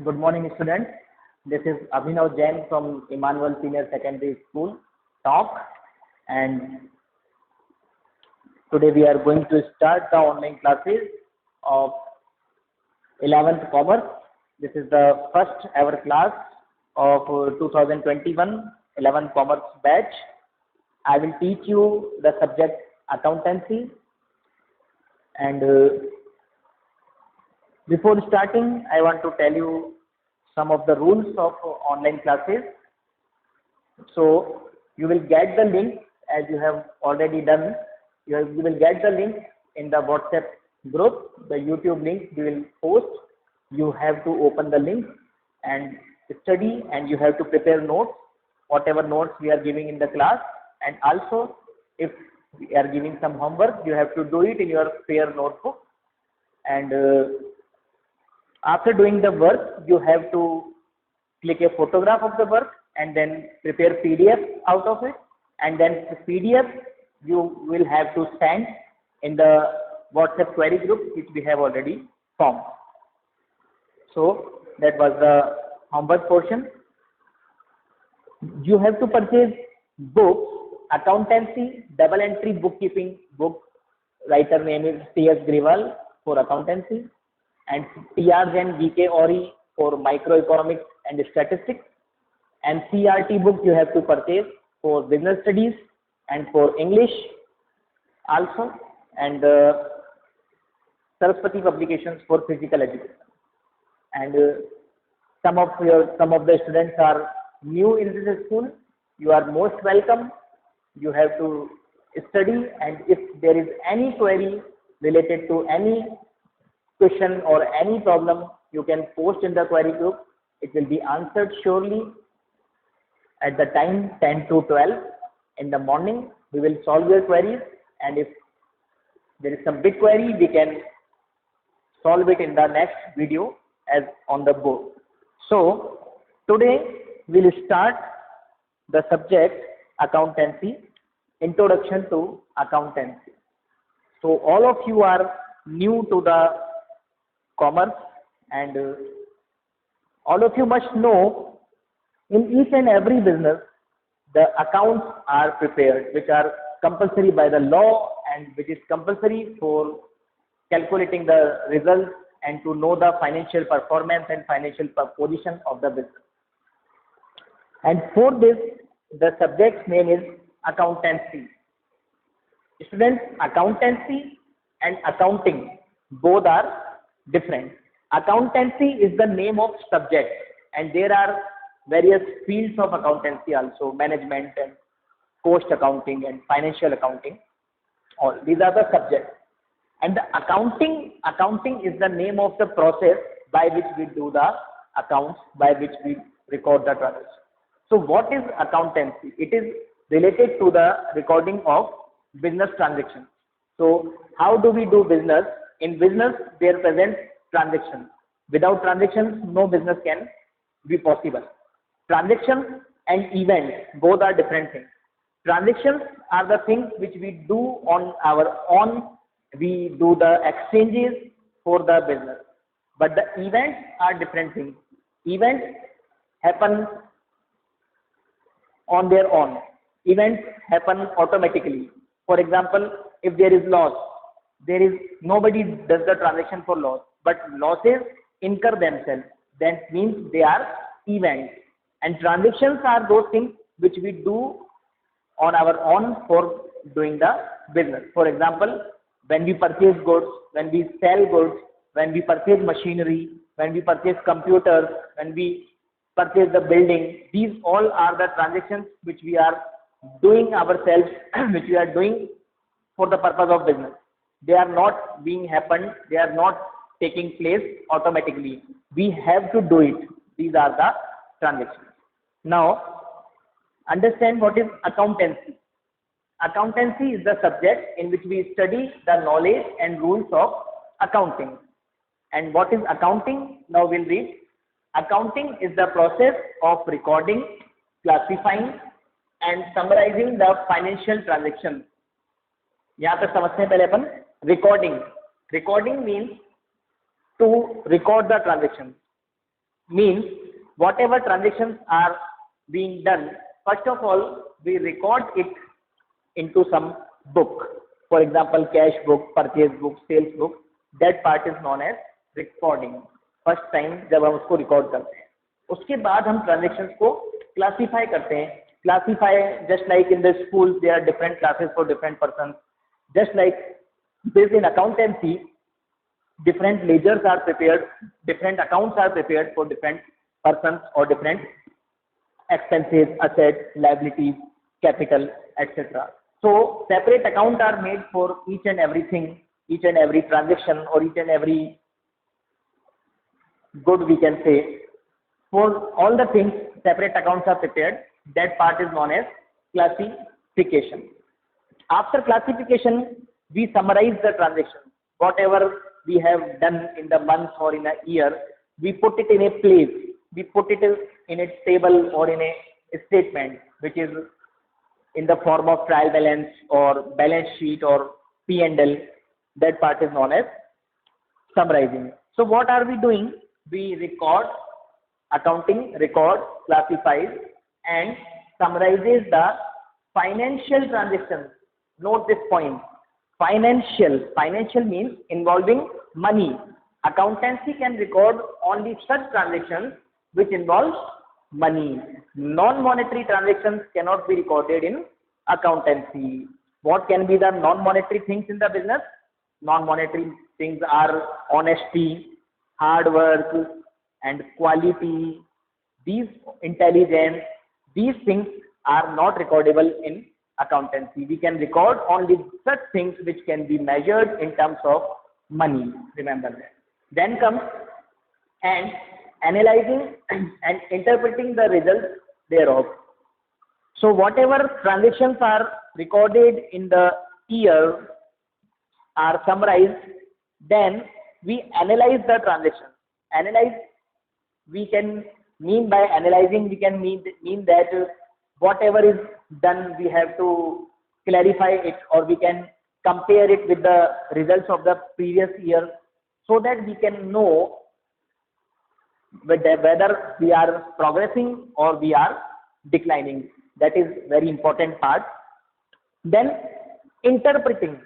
Good morning, students. This is Abhinav Jain from Emmanuel Senior Secondary School, Talk, and today we are going to start the online classes of 11th Commerce. This is the first ever class of 2021 11th Commerce batch. I will teach you the subject accountancy, and before starting, I want to tell you some of the rules of online classes. So you will get the link as you have already done. You will get the link in the WhatsApp group. The YouTube link we will post. You have to open the link and study, and you have to prepare notes, whatever notes we are giving in the class. And also, if we are giving some homework, you have to do it in your spare notebook. And after doing the work, you have to click a photograph of the work and then prepare PDF out of it. And then the PDF you will have to send in the WhatsApp query group which we have already formed. So that was the homework portion. You have to purchase books, accountancy, double entry bookkeeping book. Writer name is T.S. Grewal for accountancy, and T.R. Jain V.K. Ori for microeconomics and statistics, and CRT book you have to purchase for business studies and for English also, and Saraswati publications for physical education. And some of the students are new in this school. You are most welcome. You have to study, and if there is any query related to any question or any problem, you can post in the query group. It will be answered surely at the time 10 to 12 in the morning. We will solve your queries, and if there is some big query, we can solve it in the next video as on the board. So today we will start the subject accountancy, introduction to accountancy. So all of you are new to the commerce, and all of you must know in each and every business the accounts are prepared, which are compulsory by the law and which is compulsory for calculating the results and to know the financial performance and financial position of the business. And for this, the subject name is accountancy. Students, accountancy and accounting both are different. Accountancy is the name of subject, and there are various fields of accountancy also, management and cost accounting and financial accounting. All these are the subjects. And the accounting is the name of the process by which we do the accounts, by which we record the transactions. So what is accountancy? It is related to the recording of business transactions. So how do we do business? In business, there present transactions. Without transactions, no business can be possible. Transactions and events, both are different things. Transactions are the things which we do on our own. We do the exchanges for the business. But the events are different things. Events happen on their own. Events happen automatically. For example, if there is loss, nobody does the transaction for loss, but losses incur themselves. That means they are events. And transactions are those things which we do on our own for doing the business. For example, when we purchase goods, when we sell goods, when we purchase machinery, when we purchase computers, when we purchase the building, these all are the transactions which we are doing ourselves, which we are doing for the purpose of business. They are not being happened, they are not taking place automatically. We have to do it. These are the transactions. Now, understand what is accountancy. Accountancy is the subject in which we study the knowledge and rules of accounting. And what is accounting? Now we'll read. Accounting is the process of recording, classifying and summarizing the financial transactions. यहाँ पे समझते हैं पहले अपन recording. Recording means to record the transactions. Means whatever transactions are being done, first of all, we record it into some book. For example, cash book, purchase book, sales book. That part is known as recording. First time जब हम उसको record करते हैं, उसके बाद हम transactions को classify करते हैं. Classify just like in the schools there are different classes for different persons. Just like this in accountancy, different ledgers are prepared, different accounts are prepared for different persons or different expenses, assets, liabilities, capital, etc. So separate accounts are made for each and everything, each and every transaction or each and every good, we can say. For all the things, separate accounts are prepared. That part is known as classification. After classification, we summarize the transaction. Whatever we have done in the month or in a year, we put it in a place. We put it in a table or in a statement, which is in the form of trial balance or balance sheet or P&L. That part is known as summarizing. So what are we doing? We record, accounting record, classifies and summarizes the financial transactions. Note this point. Financial means involving money. Accountancy can record only such transactions which involves money. Non-monetary transactions cannot be recorded in accountancy. What can be the non-monetary things in the business? Non-monetary things are honesty, hard work and quality. These intelligence, these things are not recordable in accountancy. We can record only such things which can be measured in terms of money. Remember that. Then comes and analyzing and interpreting the results thereof. So whatever transactions are recorded in the year are summarized, then we analyze the transaction. Analyze, we can mean by analyzing, we can mean that whatever is done, we have to clarify it or we can compare it with the results of the previous year so that we can know whether we are progressing or we are declining. That is very important part. Then interpreting.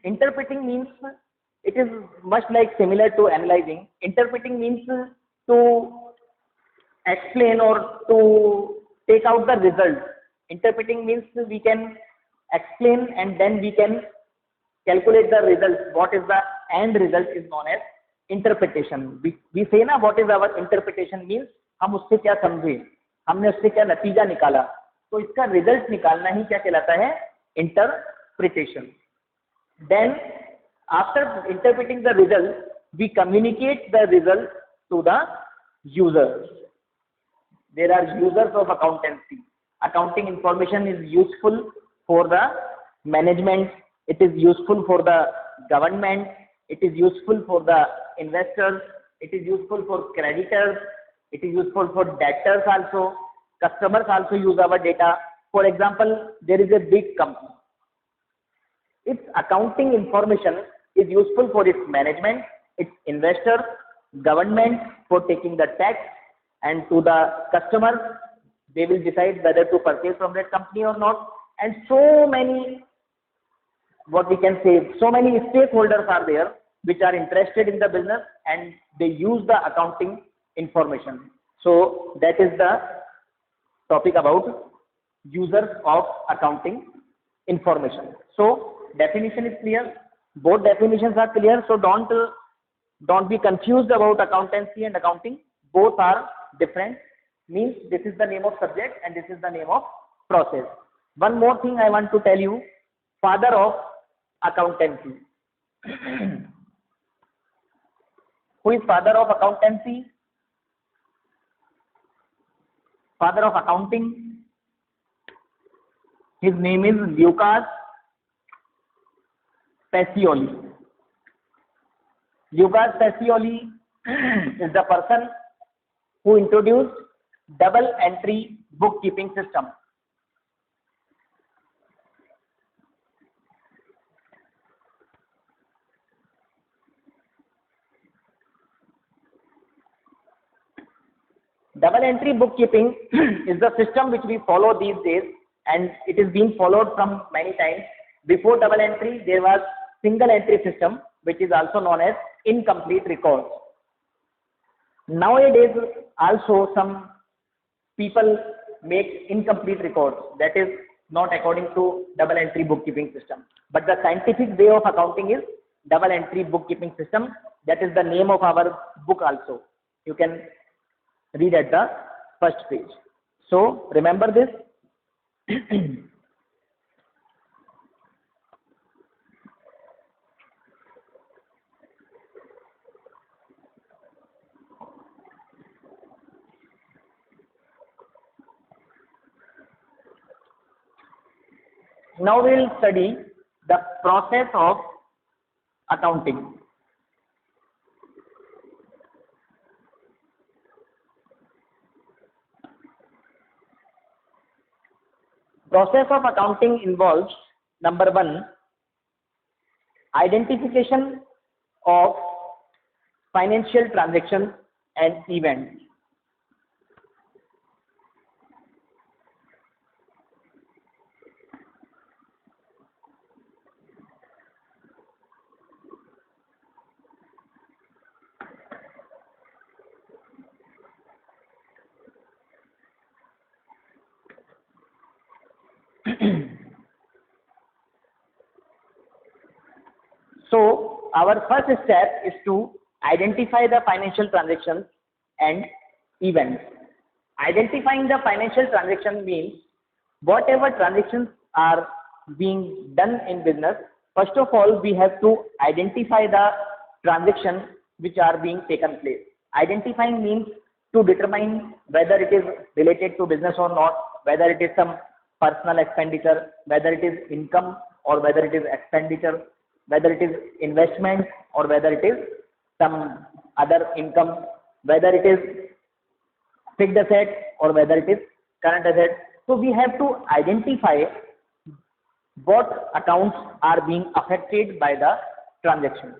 Interpreting means it is much like similar to analyzing. Interpreting means to explain or to take out the result. Interpreting means we can explain and then we can calculate the results. What is the end result is known as interpretation. We say ना what is our interpretation means हम उससे क्या समझे, हमने उससे क्या नतीजा निकाला, तो इसका रिजल्ट निकालना ही क्या कहलाता है, interpretation. Then after interpreting the result, we communicate the result to the users. There are users of accountancy. Accounting information is useful for the management, it is useful for the government, it is useful for the investors, it is useful for creditors, it is useful for debtors also. Customers also use our data. For example, there is a big company. Its accounting information is useful for its management, its investors, government for taking the tax, and to the customers, they will decide whether to purchase from that company or not. And so many, what we can say, so many stakeholders are there which are interested in the business and they use the accounting information. So that is the topic about users of accounting information. So definition is clear, both definitions are clear, so don't be confused about accountancy and accounting. Both are different, means this is the name of subject and this is the name of process. One more thing I want to tell you, father of accountancy. Who is father of accountancy? Father of accounting, his name is Lucas Pacioli. Lucas Pacioli is the person who introduced double entry bookkeeping system. Double entry bookkeeping is the system which we follow these days, and it is being followed from many times. Before double entry, there was single entry system, which is also known as incomplete records. Nowadays, also some people make incomplete records. That is not according to double entry bookkeeping system. But the scientific way of accounting is double entry bookkeeping system. That is the name of our book also. You can read at the first page. So remember this. Now we will study the process of accounting. Process of accounting involves, number one, identification of financial transactions and events. So our first step is to identify the financial transactions and events. Identifying the financial transaction means whatever transactions are being done in business, first of all, we have to identify the transactions which are being taken place. Identifying means to determine whether it is related to business or not, whether it is some personal expenditure, whether it is income or whether it is expenditure, whether it is investment or whether it is some other income, whether it is fixed asset or whether it is current asset. So we have to identify what accounts are being affected by the transaction.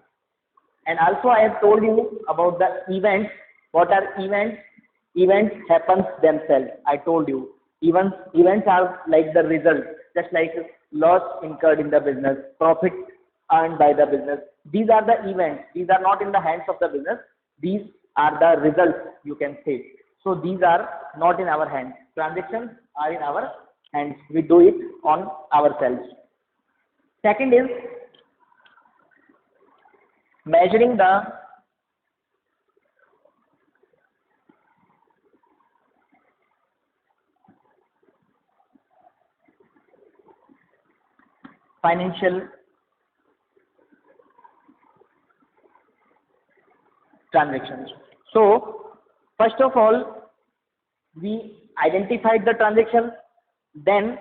And also I have told you about the events. What are events? Events happens themselves. I told you. Events are like the result, just like loss incurred in the business, profit earned by the business. These are the events. These are not in the hands of the business. These are the results, you can say. So these are not in our hands. Transactions are in our hands. We do it on ourselves. Second is measuring the financial transactions. So first of all, we identified the transaction, then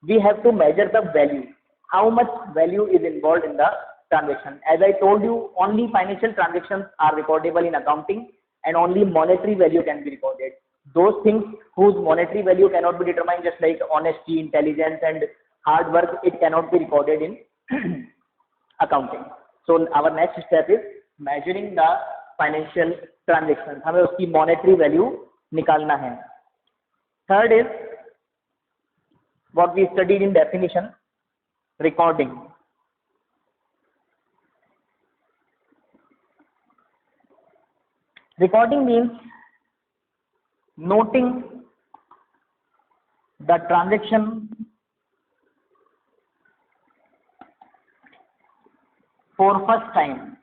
we have to measure the value. How much value is involved in the transaction? As I told you, only financial transactions are recordable in accounting and only monetary value can be recorded. Those things whose monetary value cannot be determined, just like honesty, intelligence and hard work, it cannot be recorded in accounting. So our next step is measuring the financial transactions. हमें उसकी monetary value निकालना है. Third is what we studied in definition, recording. Recording means noting the transaction for first time.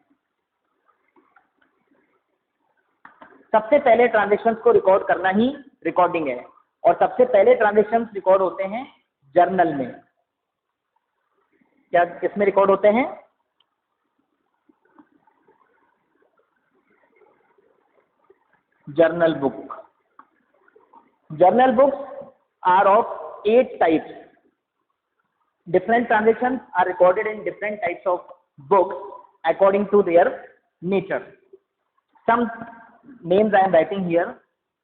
सबसे पहले transactions को record करना ही recording है, और सबसे पहले ट्रांजेक्शन्स रिकॉर्ड होते हैं जर्नल में. क्या किसमें रिकॉर्ड होते हैं? Journal book. Journal books are of 8 types. Different transactions are recorded in different types of books according to their nature. Some names I am writing here.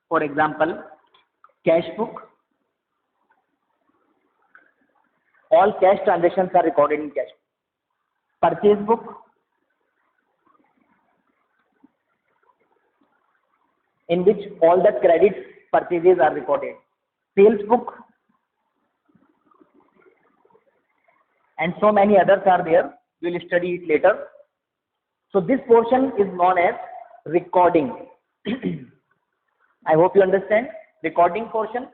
For example, cash book. All cash transactions are recorded in cash. Purchase book. in which all the credit purchases are recorded. Sales book and so many others are there. We will study it later. So this portion is known as recording. I hope you understand recording portion.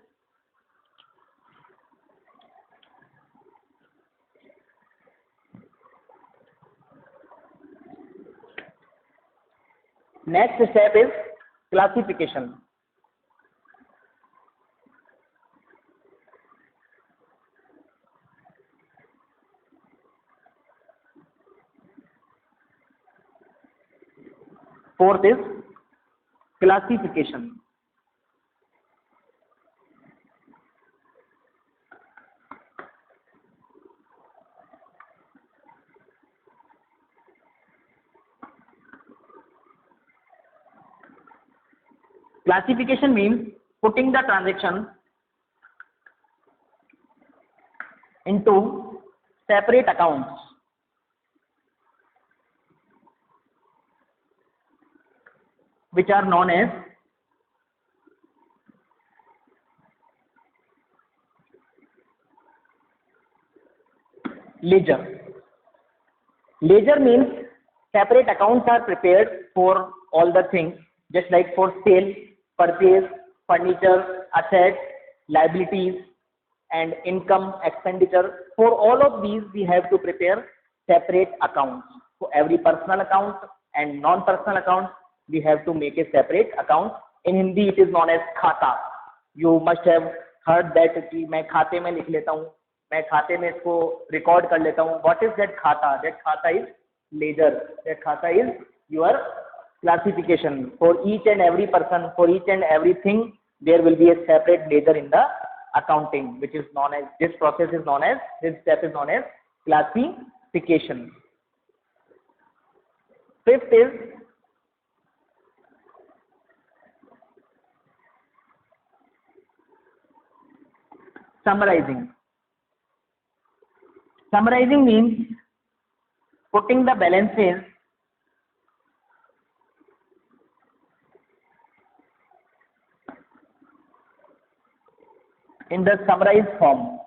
Next step is classification. Fourth is classification. Classification means putting the transaction into separate accounts. Which are known as ledger. Ledger means separate accounts are prepared for all the things, just like for sale, purchase, furniture, assets, liabilities, and income, expenditure. For all of these, we have to prepare separate accounts. For every personal account and non-personal account, we have to make a separate account. In Hindi, it is known as खाता. You must have heard that कि मैं खाते में लिख लेता हूँ, मैं खाते में इसको record कर लेता हूँ. What is that खाता? That खाता is ledger. That खाता is your classification. For each and every person, for each and everything, there will be a separate ledger in the accounting, which is known as, this process is known as, this step is known as classification. Fifth is summarizing. Summarizing means putting the balances in the summarized form.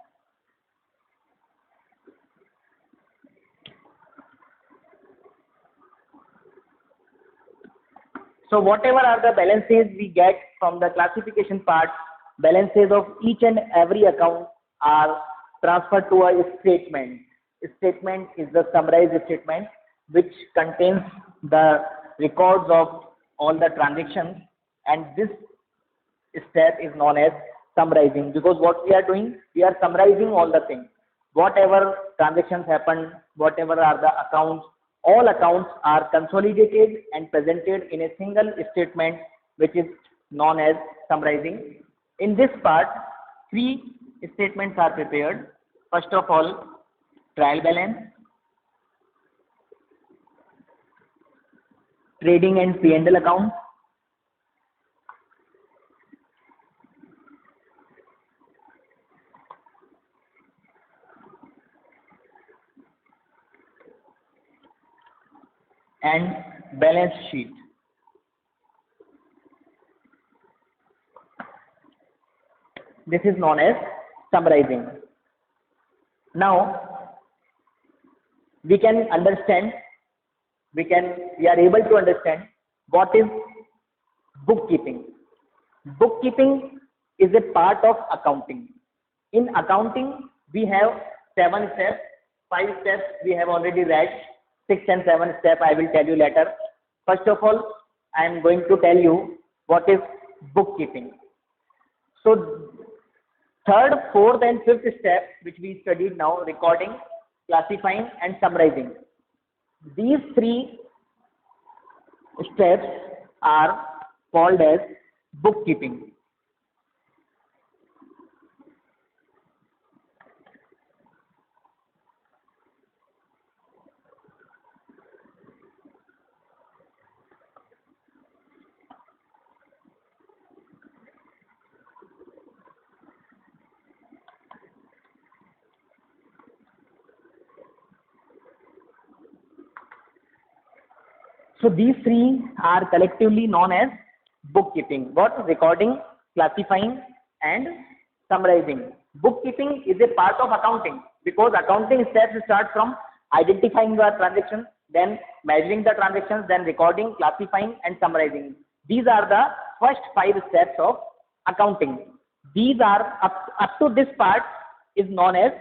So whatever are the balances we get from the classification part, balances of each and every account are transferred to a statement. A statement is the summarized statement which contains the records of all the transactions, and this step is known as summarizing, because what we are doing, we are summarizing all the things. Whatever transactions happen, whatever are the accounts, all accounts are consolidated and presented in a single statement, which is known as summarizing. In this part, three statements are prepared. First of all, trial balance, trading and P&L account, and balance sheet. This is known as summarizing. Now we can understand, we are able to understand what is bookkeeping. Bookkeeping is a part of accounting. In accounting, we have 7 steps, 5 steps we have already read, 6 and 7 steps I will tell you later. First of all, I am going to tell you what is bookkeeping. So third, fourth and fifth step which we studied now, recording, classifying and summarizing. These 3 steps are called as bookkeeping. So these 3 are collectively known as bookkeeping. What? Recording, classifying, and summarizing. Bookkeeping is a part of accounting because accounting steps start from identifying the transactions, then measuring the transactions, then recording, classifying, and summarizing. These are the first 5 steps of accounting. These are up to this part is known as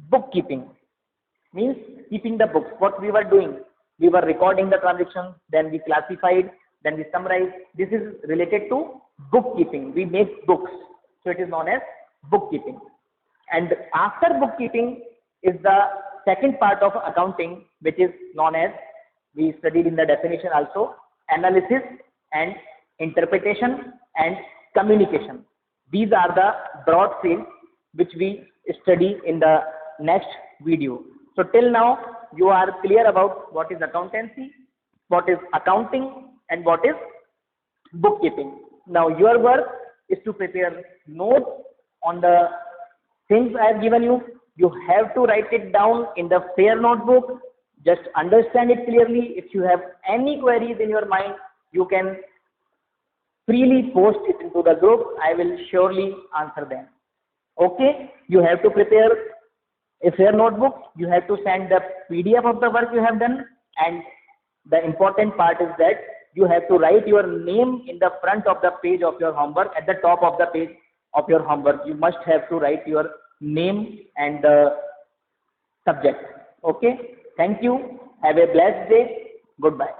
bookkeeping. Means keeping the books. What we were doing, we were recording the transactions, then we classified, then we summarized. This is related to bookkeeping. We make books, so it is known as bookkeeping. And after bookkeeping is the second part of accounting, which is known as, we studied in the definition also, analysis and interpretation and communication. These are the broad fields which we study in the next video. So till now you are clear about what is accountancy, what is accounting, and what is bookkeeping. Now your work is to prepare notes on the things I have given you. You have to write it down in the fair notebook. Just understand it clearly. If you have any queries in your mind, you can freely post it into the group. I will surely answer them. Okay, you have to prepare a fair notebook. You have to send the PDF of the work you have done, and the important part is that you have to write your name in the front of the page of your homework. At the top of the page of your homework, you must have to write your name and the subject. Okay, thank you. Have a blessed day. Goodbye.